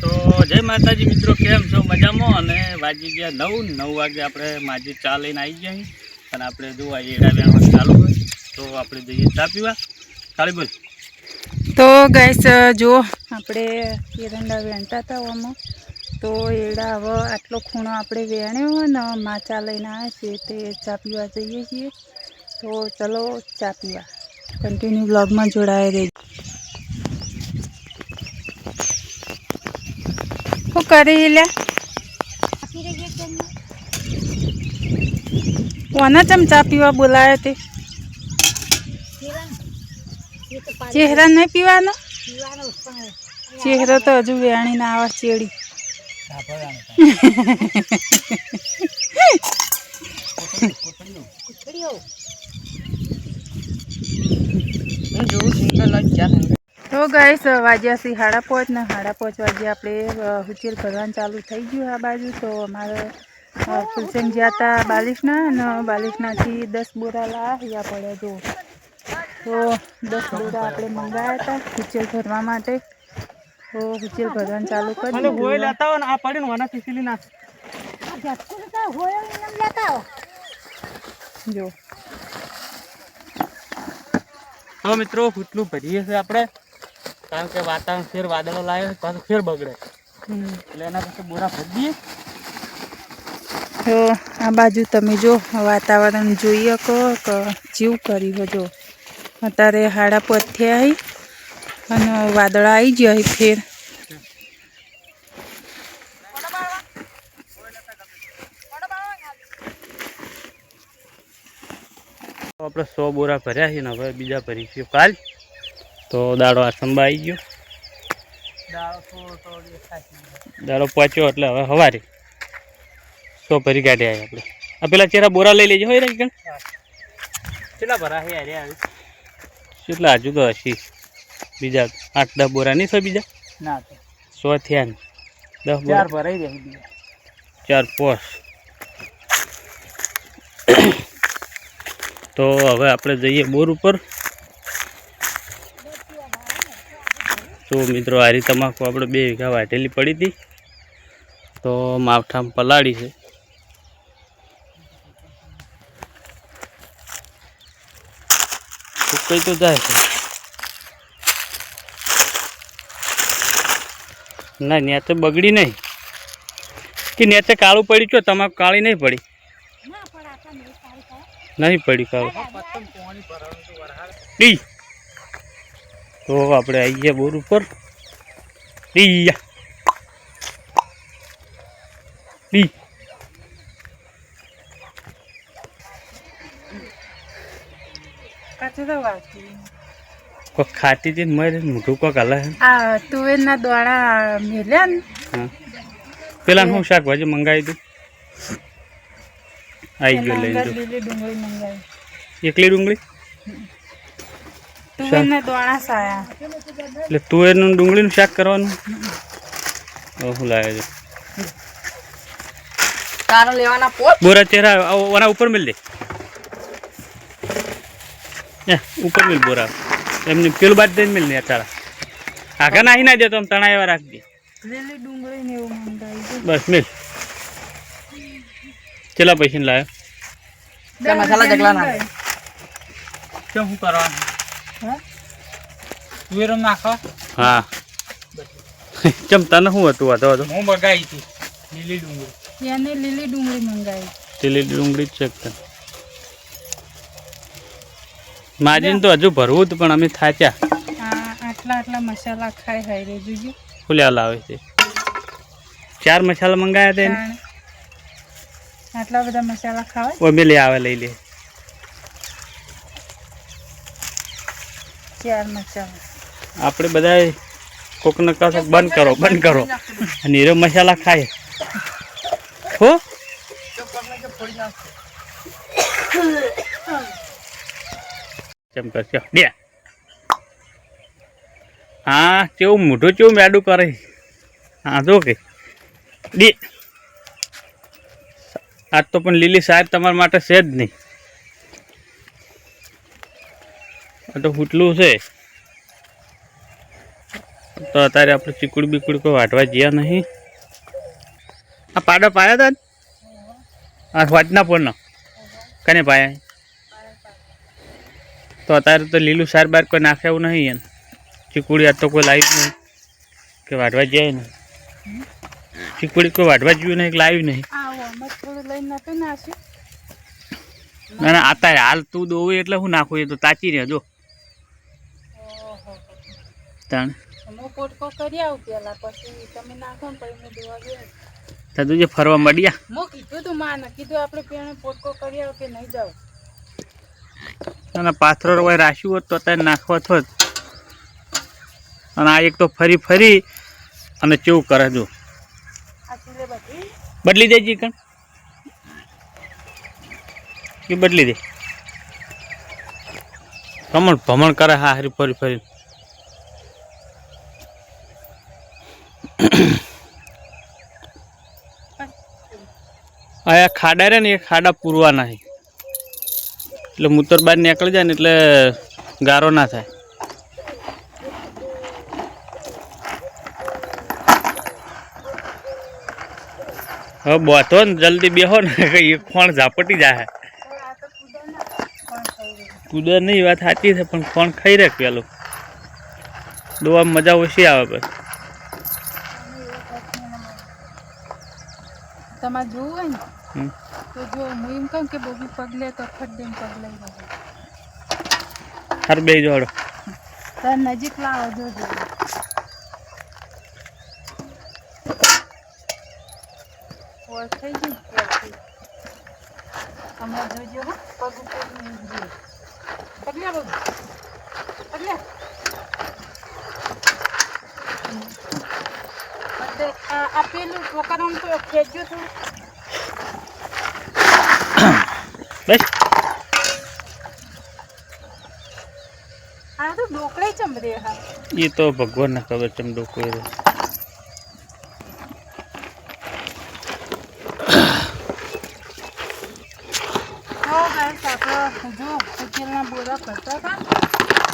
તો જય માતાજી મિત્રો, કેમ છો? મજામાં? અને વાગી ગયા 9 વાગે આપણે માજી ચા લઈને આવી ગયા અને આપણે જો એડા વેણવાનું ચાલુ હોય તો આપણે જઈએ ચા પીવા. ખાલી બોલ. તો ગાઈસ જો આપણે એરંડા વેણતા હતા આમાં, તો એડા હવે આટલો ખૂણો આપણે વેણ્યો હોય ને માં ચા લઈને આવ્યા છીએ તે ચા પીવા જઈએ છીએ. તો ચલો ચા પીવા, કન્ટિન્યુ બ્લોગમાં જોડાયા રહેજો. શું કરી લે કોના ચમ ચા પીવા બોલાયો તે? ચહેરા નહીં પીવાનો? ચહેરો તો હજુ વેણી ના આવે ચેડી. તો ગાઈસ વાગ્યા છે 5:30 ને 5:30 વાગે આપણે હુચેલ ભરવાનું ચાલુ થઈ ગયું આ બાજુ. તો અમારે ફૂલસેન ગયા હતા બાલિશના, અને બાલિશનાથી 10 બોરા લાવ્યા પડ્યા જો. તો 10 બોરા આપણે મંગાવ્યા હતા હુચેલ ભરવા માટે. તો હુચેલ ભરવાનું ચાલુ કરી જો. તો મિત્રો કેટલું ભરીએ છે આપણે, કારણ કે વાતાવરણ ફેર વાદળો લાવે પાછું ફેર બગડે એટલે એના પછી બોરા ભરી દઈએ. તો આ બાજુ તમે જો વાતાવરણ જોઈ શકો કે જેવું કર્યું જો. અત્યારે 5:30 થયા અને વાદળ આવી ગયા ફેર. આપણે 100 બોરા ભર્યા છે ને હવે બીજા ભરીશું કાલ. તો દાડો આસંબા આવી ગયો, દાડો પહોંચ્યો એટલે હવે સવારે 100 ભરી કાઢ્યા આપણે. આ પેલા ચેરા બોરા લઈ લેજો હોય ને, કેટલા ભરા છે યાર? આવી કેટલા હજુ તો હશી બીજા 8-10 બોરા નહીં? 100 બીજા ના 100 થયા ને 10 બોરા ભરાઈ જાય, 4-5. તો હવે આપણે જઈએ બોર ઉપર. તો મિત્રો હારી તમાકુ આપણે 2 વીઘા વાટેલી પડી હતી, તો માવઠામાં પલાળી છે. સુકાઈ તો જાય છે ના, નેચે બગડી નહીં કે નેચે કાળું પડી ગયો? તમાકુ કાળી નહીં પડી? નહીં પડી કાળું. તો આપણે આવી ગયા બોર ઉપર. ખાતી હતી મારે મોઢું કોક હલે. આ તુવેરના દોણા મેલ્યા ને. હા, પેલા હું શાકભાજી મંગાવી દઉં. આવી ગયો લઈને. લીલી ડુંગળી મંગાવી. એકલી ડુંગળી? તુવેરના દોણા સાયા એટલે તુવેરનું ડુંગળીનું શાક કરવાનું. શું લાગે છે? બોરા ચહેરા ઓના ઉપર મિલ દે, ઉપર મિલ બોરા એમને પેલું બાદ દઈને મિલ ને તારા આખા નાહી ના દે તો આમ તણા એવા રાખજે. લીલી ડુંગળી ને એવું મંગાવી બસ મિલ. કેટલા પૈસા લાવ્યો? મસાલા જગલા ના કેમ શું કરવાનું? તુવેરો નાખો. હા કેમ તને શું હતું? હતો હું મંગાવી હતી લીલી ડુંગળી. એને લીલી ડુંગળી મંગાવી. લીલી ડુંગળી જ છે. માજીને તો હજુ ભરવું હતું પણ અમે થાચ્યા. આટલા મસાલા ખાઈ હાઈ જોજો. ફૂલ્યા લાવે છે. 4 મસાલા મંગાયા હતા એને. આટલા બધા મસાલા ખાવા ઓ મેં લઈ આવે, લઈ લે 4 મસાલા. આપણે બધા કોકને કહો બંધ કરો અને હીરો મસાલા ખાય હો. કેમ કરશે બે? હા, કેવું મોઢું કેવું મેડું કરે. હા જો કે બે આજ તો પણ લીલી સાહેબ તમારા માટે છે જ નહીં. આ તો ફૂટલું છે. તો અત્યારે આપણે ચીકુડ બીકુડ કોઈ વાટવા ગયા નહીં. આ પાડા પાયા હતા આ વાટના પોળનો કને પાયા? તો અત્યારે તો લીલું સાર બાર કોઈ નાખે એવું નહીં એમ. ચીકુડી આ તો કોઈ લાવ્યું નહીં કે વાટવા જાય નહીં. ચીકુડી કોઈ વાટવા જ્યું નહીં કે લાવ્યું નહીં. ના ના અત્યારે હાલ તું દોવું એટલે હું નાખું એ તો તાચી રહે જો તાણ પોટકો કરી આવું પેલા પછી તમે નાખો ને પછી દોવા ગયા તું જે ફરવા મળ્યા હું કીધું તું માને કીધું આપણે પેણે પોટકો કરી આવ કે નહીં જાવ. અને પાથરો હોય રાખ્યું હોત તો અત્યારે નાખવા થોત. અને આ એક તો ફરી ફરી અને કેવું કરે જો બદલી દે ચિકન કે બદલી દે કમળ ભમણ કરે હા હરી ફરી ફરી. આ ખાડા રે ને એ ખાડા પૂરવાના છે એટલે મૂતર બહાર નીકળી જાય ને એટલે ગારો ના થાય. હવે બોથો ને જલ્દી બેહો ને એક ખોણ ઝાપટી જાય. કુદર નહીં વાત સાચી છે પણ ખોણ ખાઈ રહે પેલું દોવા મજા ઓછી આવે. પછી તમારે જોવું હોય ને તો જો હું એમ કહું કે બબી પગલે તો ફટ દઈને પગલાઈ જાય. હાર બે જોડો તાર નજીક લાવો જોજો. ઓર થઈ ગઈ હમણાં જોજો હો પગ ઉપર પગલ્યા બબી પગલ્યા. આ પેલું ટોકરાનું તો ખેંચજો થોડું બસ. આ તો ઢોકળા ચમરે હા એ તો ભગવાનને ખબર ચમડો કોઈ રહે. આપણે જો ઉકેલના બોરા ભરતા હતા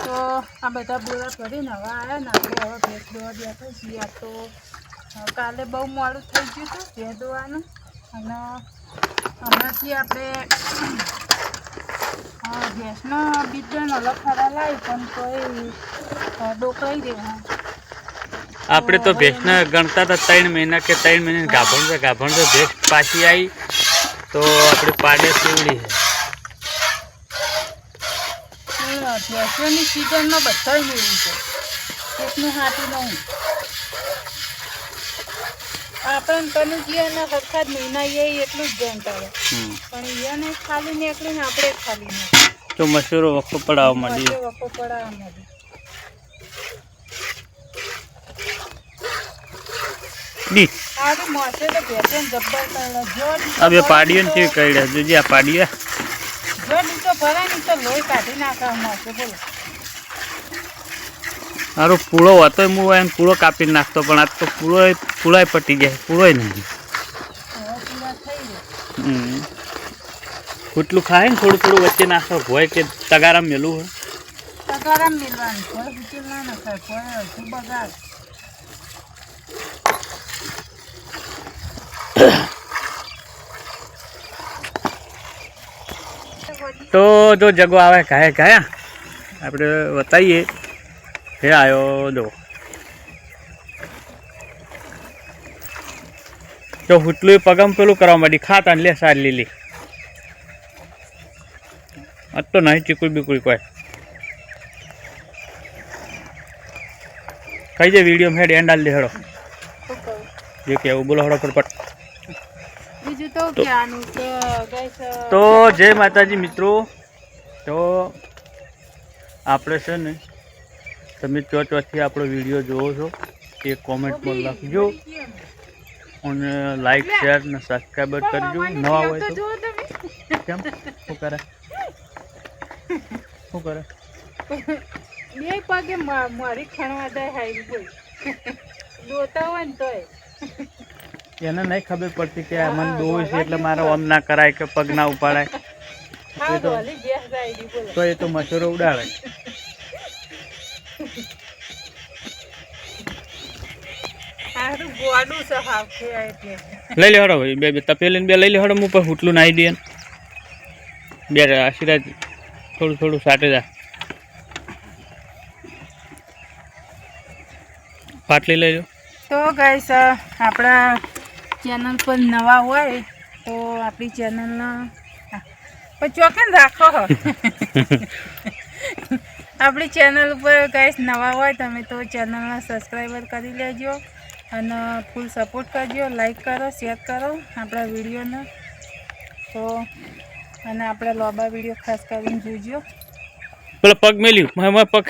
તો આ બધા બોરા ભરીને હવે આવ્યા ને આપણે હવે ભેંસ દોવા બેઠા છીએ. આ તો કાલે બહુ મોડું થઈ ગયું હતું ભેંસ દોવાનું અને હમણાંથી આપણે ભેંસનો બીજનો અલગ ખરા લાવી પણ કોઈ ડોકરાઈ દે. આપણે તો ભેંસને ગણતા હતા 3 મહિના કે 3 મહિને ગાભણ છે ભેંસ પાછી આવી તો આપણે પાડે સેવડી છે. ભેંસોની સિઝનમાં બધા મેળવી છે એકનું હાથી નહીં. આપણે તને જીવાના સરખા જ મહિના એ એટલું જ ગણતા પણ એને ખાલી નીકળીને આપણે ખાલી નીકળી તો મસૂરો વખો પડાવવા માંડી વખો પડાવવા માંડી. આ તો મોસે તો ભેંસે જબ્બર કરે જો હવે પાડીઓ ને કેવી કરી રહ્યા જોજે. આ પાડીઓ જો દીતો ભરાય ને તો લોહી કાઢી નાખવા મોસે બોલો. મારો પૂળો હતો હું એને પૂળો કાપી નાખતો પણ આજ તો પૂળાય પટી જાય પૂળોય નહીં. કેટલું ખાય ને થોડું થોડું વચ્ચે નાખો હોય કે તગારામ મેલું હોય તગારામ મેલવાનું કોઈ ઉકેલ ના નખાય કોઈ અડધું બગાડ. તો જો જગો આવે કયા આપણે બતાવીએ. હે આવ્યો જો હુટલું પગમ પેલું કરવા માંડી ખાતા ને લે સાર લીલી. આજ તો નહીં ચીકુડી બીકુડી કોઈ કઈ જે વિડીયો હેડ એન્ડ આલ દે હેડો જે કેવું બોલો હેડો ફટફટ. બીજું તો ક્યાંનું કે ગાઈસ તો જય માતાજી મિત્રો. તો આપણે છે ને તમે ચોથી આપણો વિડીયો જોવો છો એ કોમેન્ટમાં લખજો અને લાઈક શેર ને સબસ્ક્રાઈબર કરજો. નવા હોય તો કેમ શું કરે બે પગે મારી ખણવા જાય હાઈ બોલ દોતા હોય ને તોય એને નહીં ખબર પડતી કે આ મને દોવું છે એટલે મારે આમ ના કરાય કે પગ ના ઉપાડાય તો એ તો મસૂરો ઉડાડે. મારું ગોડું છે હાવ છે એટલે લઈ લે હડો બે બે તપેલી બે લઈ લે હડો હું પણ હુટલું નાહી દે બે આશીર્વાદ થોડું થોડું સાટે જા પાટલી લઈ લો તો ગાઈસ આપણા ચેનલ પર નવા હોય તો આપણી ચેનલના પણ ચોકન રાખો આપણી ચેનલ ઉપર ગાઈસ નવા હોય તમે તો ચેનલના સબસ્ક્રાઈબર કરી લેજો અને ફૂલ સપોર્ટ કરજો લાઈક કરો શેર કરો આપણા વિડીયોને તો અને આપણા લોબા વિડીયો ખાસ કરીને જોજો પેલો પગ મેલ્યું મારા પગ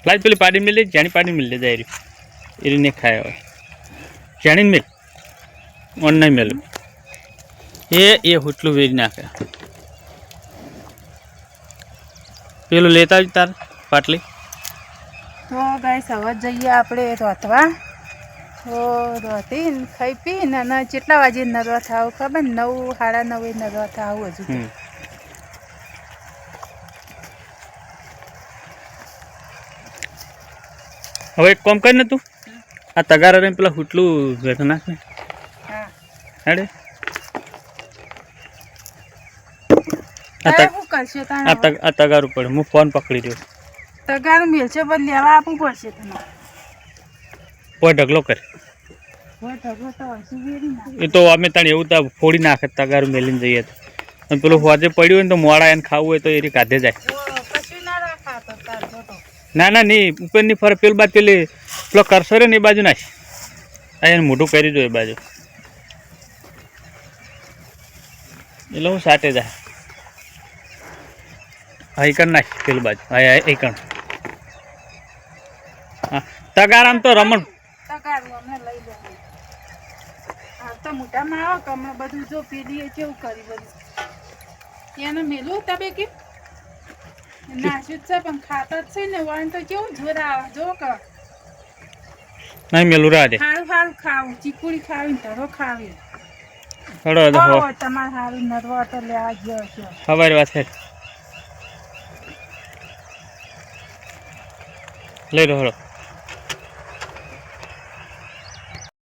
લાજ પેલી પાડી મિલ જાણી પાડી મિલ જાય એ ને ખાય હવે જાણીને મિલ ઓનલાઈન મેલું એ હુટલું વેરી નાખે પેલું લેતા જ તાર પાટલી તો ગાઈસ હવે જઈએ આપણે રોધવા તો રોધીને ખાઈ પીને અને કેટલા વાગે નરવા થાવ ખબર 9 સાડા 9 નરવા થાવ હજુ હવે એક કામ કર ને તું આ તગાર રહીને પેલા હુટલું બેઠા નાખ ને હા હેડે શું કરશો આ તગાર ઉપર હું ફોન પકડી દઉં તગાર મેલશે પણ લેવા આપવું પડશે તમારે કોઈ ઢગલો કર એ તો અમે તાણ એવું તો ફોડી નાખે તગાર મેલીને જઈએ તો અને પેલું હોજે પડ્યું હોય ને તો મોડા એને ખાવું હોય તો એ કાઢે જાય ના નહીં ઉપરની ફરે પેલી બાજુ પેલો કરશો રે ને એ બાજુ નાખ એને મોઢું કરી દો એ બાજુ એટલે હું સાટે જાય હઈકણ નાખ પેલી બાજુ હા હઈકણ હા તગાર આમ તો રમણ મોટામાં આવો કે હમણાં બધું જો પેલી કેવું કરી બધું એને મેલું તબે કે નાસ્યું છે પણ ખાતા જ છે ને વાણ તો કેવું જોર આવે જો કે નહીં મેલું રાડે સારું સારું ખાવું ચીકુડી ખાવી ધરો ખાવી હડો તમારે સારું નરવા તો લેવા ગયો છો સવારે વાત છે લઈ લો હડો